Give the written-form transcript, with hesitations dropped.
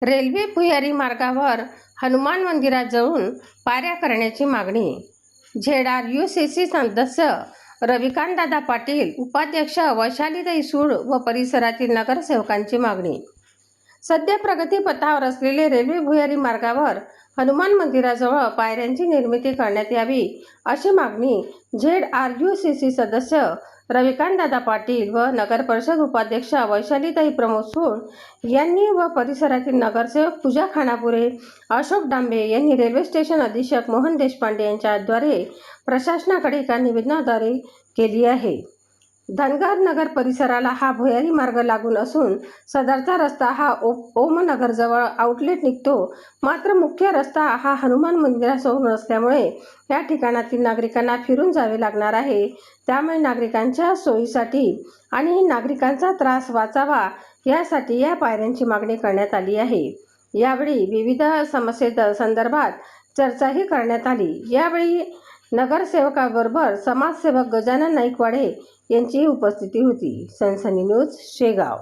Railway भुयारी मार्गावर हनुमान मंदिराजवळून पायऱ्या करण्याची मागणी. ZRUCC सदस्य रविकांतदादा पाटील, उपाध्यक्ष वैशालीताई सूळ व परिसरातील नगरसेवकांची मागणी. सध्या प्रगतीपथावर असलेले रेल्वे भुयारी मार्गावर हनुमान मंदिराजवळ पायऱ्यांची निर्मिती करण्यात यावी अशी मागणी ZRUCC सदस्य रविकांतदादा पाटील व नगरपरिषद उपाध्यक्ष वैशालीताई प्रमोद सूळ यांनी व परिसरातील नगरसेवक पूजा खानापुरे, अशोक डांबे यांनी रेल्वे स्टेशन अधीक्षक मोहन देशपांडे यांच्याद्वारे प्रशासनाकडे एका निवेदनाद्वारे केली आहे. धनगर नगर परिसराला हा भुयारी मार्ग लागून असून सदरचा रस्ता हा ओमनगरजवळ आउटलेट निघतो. मात्र मुख्य रस्ता हा हनुमान मंदिरासमोर असल्यामुळे या ठिकाणातील नागरिकांना फिरून जावे लागणार आहे. त्यामुळे नागरिकांच्या सोयीसाठी आणि नागरिकांचा त्रास वाचावा यासाठी या पायऱ्यांची मागणी करण्यात आली आहे. यावेळी विविध समस्येसंदर्भात चर्चाही करण्यात आली. यावेळी नगरसेवकाबरोबर समाजसेवक गजानन नाईकवाडे यांची उपस्थिती होती. सनसनी न्यूज, शेगाव.